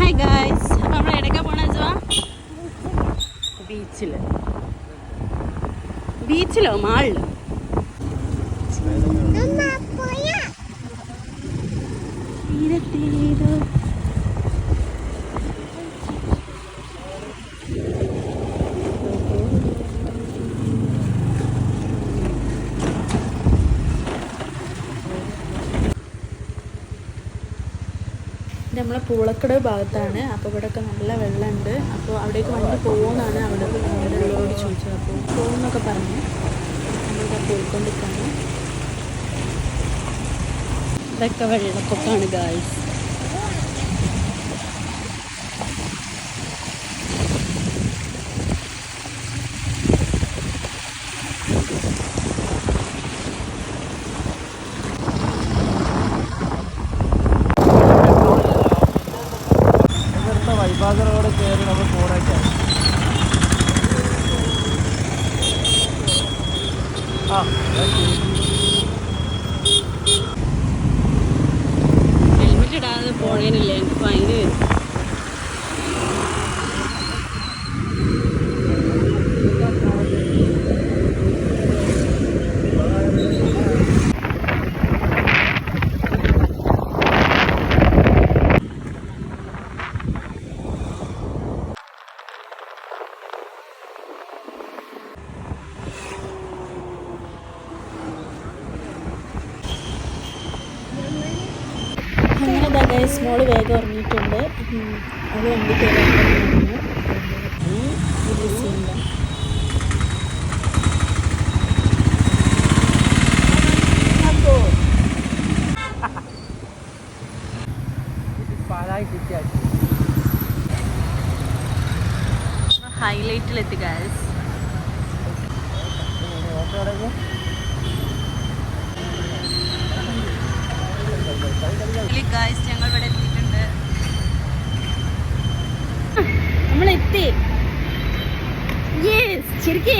Hi guys, അപ്പം നമ്മൾ എവിടേക്കാ പോണ ബീച്ചിലോ മാളിലോ? നമ്മളെ പൂളക്കട ഭാഗത്താണ്. അപ്പോൾ ഇവിടെയൊക്കെ നല്ല വെള്ളമുണ്ട്. അപ്പോൾ അവിടേക്ക് വണ്ടി പോകുമെന്നാണ് അവിടെ ഉള്ളവരോട് ചോദിച്ചത്. അപ്പോൾ പോകുമെന്നൊക്കെ പറഞ്ഞ് നമ്മളിവിടെ പോയിക്കൊണ്ടിരിക്കുകയാണ്. ഇതൊക്കെ വെള്ളപ്പൊക്കമാണ് ഗായ്സ്. റോഡ് കയറി നമ്മൾ പോണേക്കാണ്. ഹെൽമെറ്റ് ഇടാതെ പോണേനില്ല, എനിക്ക് ഫൈൻ വരും. അങ്ങനെ ഗൈസ് മോള് വേഗം ഉറങ്ങിയിട്ടുണ്ട്. അത് വണ്ടി കയറാൻ ഹൈലൈറ്റിലെത്തി ഗൈസ്. ഗൈസ് ഞങ്ങൾ ഇവിടെ എത്തിയിട്ടുണ്ട്. നമ്മളെത്തി. ശരിക്കേ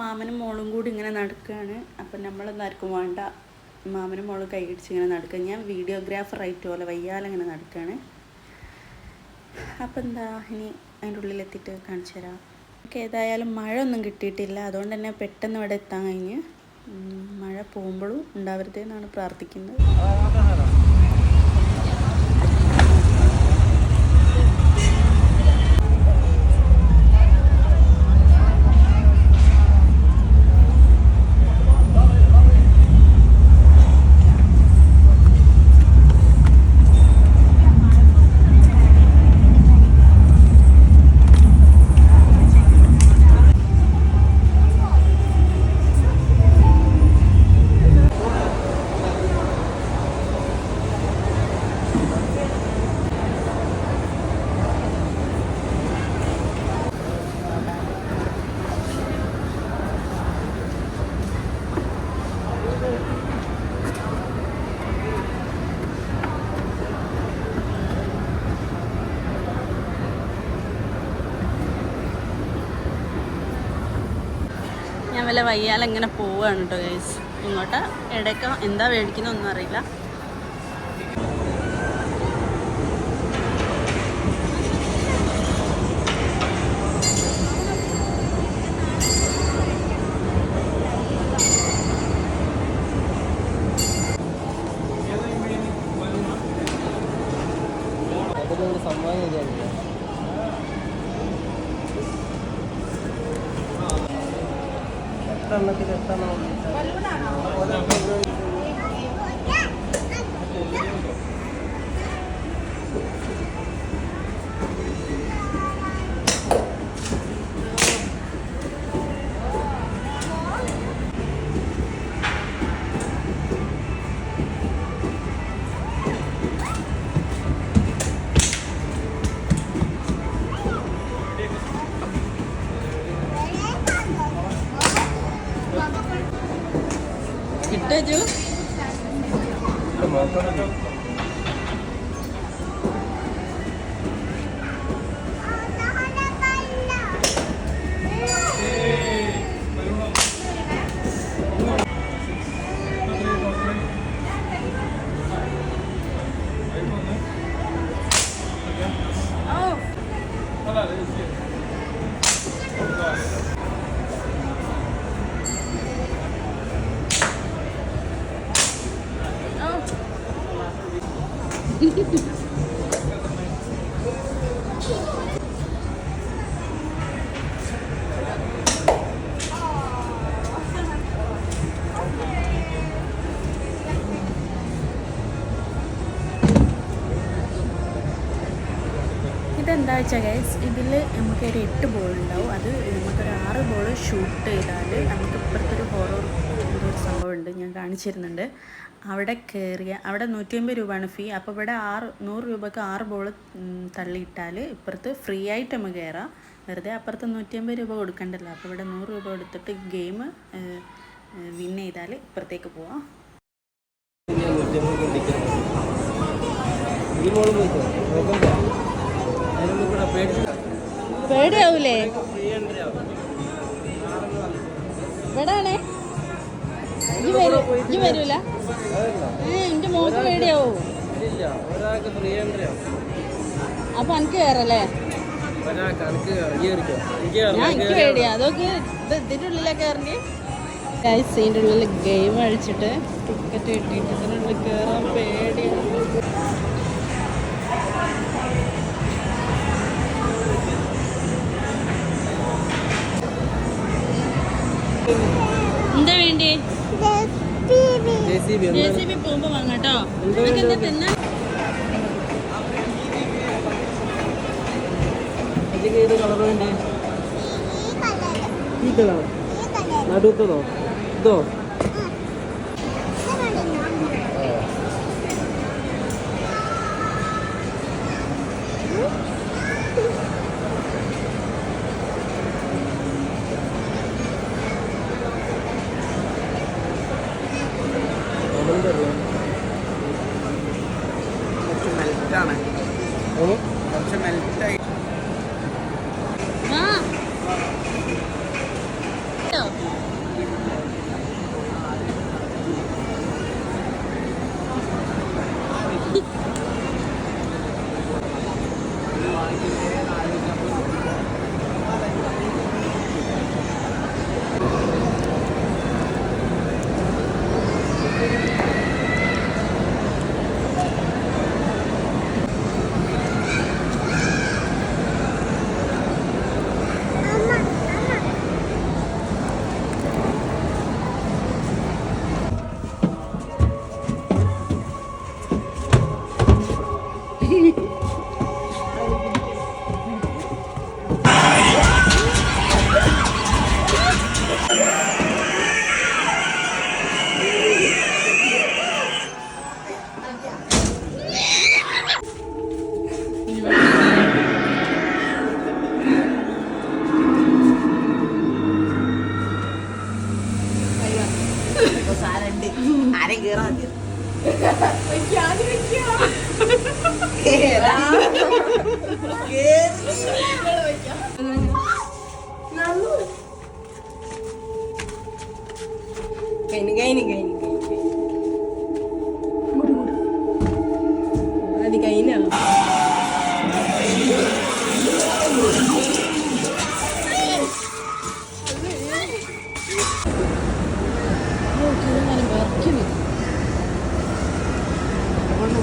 മാമനും മോളും കൂടി ഇങ്ങനെ നടക്കുകയാണ്. അപ്പം നമ്മളൊന്നും ആർക്കും വേണ്ട. മാമനും മോളും കൈയിടിച്ച് ഇങ്ങനെ നടക്കുക. ഞാൻ വീഡിയോഗ്രാഫറായിട്ട് പോലെ വയ്യാലിങ്ങനെ നടക്കുകയാണ്. അപ്പം എന്താ ഇനി അതിൻ്റെ ഉള്ളിലെത്തിയിട്ട് കാണിച്ചു തരാം. നമുക്ക് ഏതായാലും മഴ ഒന്നും കിട്ടിയിട്ടില്ല. അതുകൊണ്ട് തന്നെ പെട്ടെന്ന് ഇവിടെ എത്താൻ കഴിഞ്ഞ്. മഴ പോകുമ്പോഴും ഉണ്ടാവരുതെന്നാണ് പ്രാർത്ഥിക്കുന്നത്. ഞാൻ വല്ല വയ്യാലെങ്ങനെ പോവുകയാണ് കേട്ടോ ഗൈസ്. ഇങ്ങോട്ട് ഇടയ്ക്ക് എന്താ മേടിക്കുന്ന ഒന്നും അറിയില്ല. കിട്ടു ഇതെന്താ വെച്ചാൽ ഗൈസ്, ഇതിൽ നമുക്കൊരു 8 ബോൾ ഉണ്ടാവും. അത് നമുക്കൊരു 6 ബോൾ ഷൂട്ട് ചെയ്താൽ നമുക്ക് ഇപ്പുറത്തൊരു ഹൊറർ ഒരു സംഭവമുണ്ട്, ഞാൻ കാണിച്ചിരുന്നുണ്ട്. അവിടെ കയറിയ അവിടെ 150 രൂപയാണ് ഫീ. അപ്പോൾ ഇവിടെ 100 രൂപക്ക് 6 ബോൾ തള്ളിയിട്ടാൽ ഇപ്പുറത്ത് ഫ്രീ ആയിട്ട് നമുക്ക് കയറാം. വെറുതെ അപ്പുറത്ത് 150 രൂപ കൊടുക്കണ്ടല്ലോ. അപ്പോൾ ഇവിടെ 100 രൂപ കൊടുത്തിട്ട് ഗെയിം വിൻ ചെയ്താൽ ഇപ്പുറത്തേക്ക് പോവാം. പേടിയാവൂലേ? ഇവിടാണേ ഇജ്ജ് വരൂല? എന്റെ മോക്ക് പേടിയാവൂ. അപ്പൊ എനിക്ക് കയറല്ലേ? എനിക്ക് പേടിയാ. അതൊക്കെ ഇതിന്റെ ഉള്ളിലൊക്കെ കയറണ്ടേ? ഇതിന്റെ ഉള്ളിൽ ഗെയിം കളിച്ചിട്ട് ടിക്കറ്റ് കിട്ടിയിട്ട് ഇതിനുള്ളിൽ കയറാൻ പേടിയാണ്. എന്താ വേണ്ടി? JCB പോകുമ്പോ വാങ്ങാട്ടോ. എന്താ തിന്നാ? ഏത് കളർ വേണ്ടേ? ഈ കളർ നടുത്തതോ? ഇതോ? കുറച്ച് മെൽറ്റായി. ആരെയും കേറാൻ അത് കഴിഞ്ഞ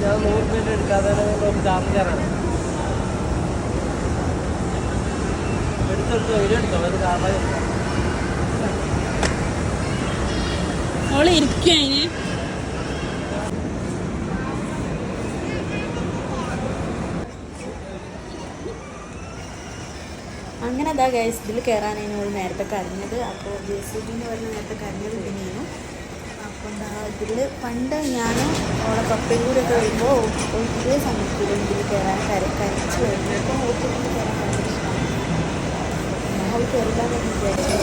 ഞാൻ 100 രൂപ എടുക്കാതെ ചാർജറാണ് എടുത്തെടുത്തോ ഇതെടുത്തോ അത് കാരണം അവള് ഇരിക്കുക അതിന്. അങ്ങനെ അതാ ഗൈസ്, ഇതിൽ കയറാനാണ് അവൾ നേരത്തെ കരഞ്ഞത്. അപ്പോൾ JCB എന്ന് പറഞ്ഞ നേരത്തെ കരഞ്ഞത് ഇതിനെയാണ്. അപ്പോൾ എന്താ ഇതിൽ പണ്ട് ഞാനും അവളെ പപ്പയും കൂടെ ഒക്കെ വരുമ്പോൾ ഇതേ സമയത്ത് ഇതിൽ കയറാൻ കരച്ച് വരുന്നു. ഇപ്പോൾ ഓർക്കും കയറാൻ ഭയങ്കര ഇഷ്ടമാണ്. ഞാൻ അവൾ കയറില്ലാന്ന് വിചാരിച്ചു.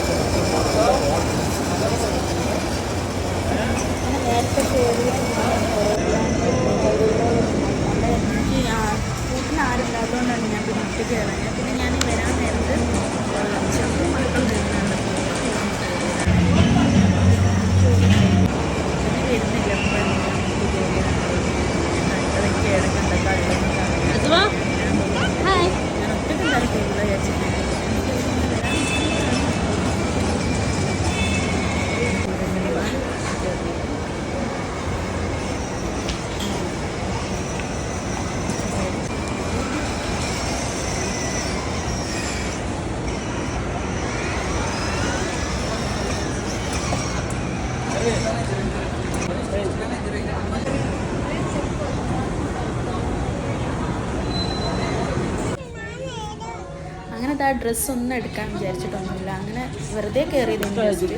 അങ്ങനെ ആ ഡ്രസ്സൊന്നും എടുക്കാൻ വിചാരിച്ചിട്ടൊന്നുമില്ല, അങ്ങനെ വെറുതെ കയറിയതുണ്ട് ജസ്റ്റ്.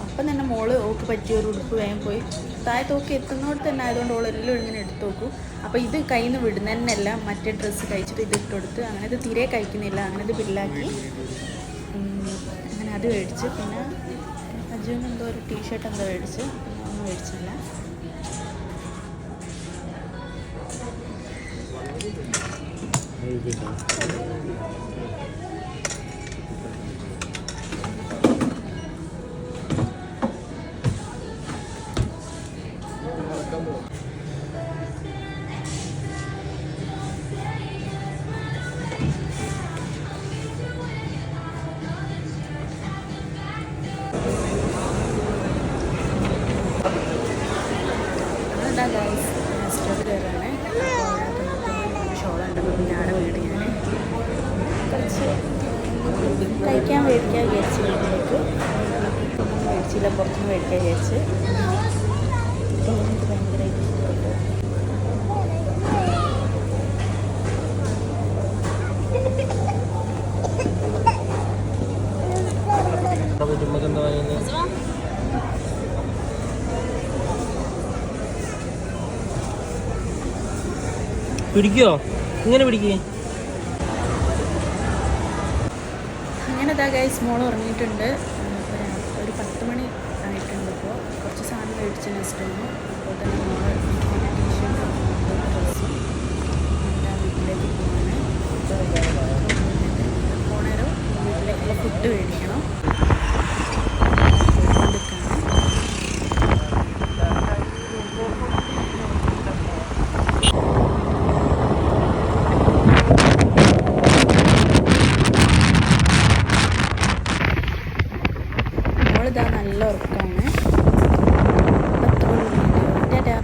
അപ്പം തന്നെ മോള് ഓക്ക് പറ്റിയ ഒരു ഉടുപ്പ് വേഗം പോയി താഴത്തോക്ക് എത്തുന്നോട് തന്നെ ആയതുകൊണ്ട് ഓളെല്ലാം ഇങ്ങനെ എടുത്തു നോക്കും. അപ്പോൾ ഇത് കയ്യിൽ നിന്ന് വിടുന്നതന്നെയല്ല, മറ്റേ ഡ്രസ്സ് കഴിച്ചിട്ട് ഇത് ഇട്ടെടുത്ത് അങ്ങനെ ഇത് തീരെ കഴിക്കുന്നില്ല. അങ്ങനെ ഇത് ബില്ലാക്കി അങ്ങനെ അത് മേടിച്ച്. പിന്നെ അജുവിന് എന്തോ ഒരു ടീഷർട്ട് എന്തോ മേടിച്ച്, ഒന്നും മേടിച്ചില്ല. അതാ ഗൈസ് സ്റ്റോറി കയറാണ്. ഷോളുണ്ട്, പിന്നെ അവിടെ വീട് ഞാൻ കുറച്ച് കഴിക്കാൻ മേടിക്കാൻ വിചാരിച്ച് വീട്ടിലേക്ക് ഒന്നും മേടിച്ചില്ല, പുറത്തുനിന്ന് മേടിക്കാൻ വിചാരിച്ച്. എനിക്ക് ഭയങ്കരമായിട്ട് ഇഷ്ടപ്പെട്ടു. പിടിക്കോ? ഇങ്ങനെ പിടിക്കേ. അങ്ങനെ ഇതാ ഗൈസ് മോൾ ഉറങ്ങിയിട്ടുണ്ട്. ഒരു 10 മണി ആയിട്ടുണ്ട്. ഇപ്പോൾ കുറച്ച് സാധനം മേടിച്ച് നെക്സ്റ്റ് വന്നു. അപ്പോൾ തന്നെ മോളെ ടീഷർട്ടും ഡ്രസ്സും എല്ലാ വീട്ടിലേക്ക് പോകാൻ പോണേരം വീട്ടിലേക്കുള്ള ഫുഡ് മേടിച്ചു.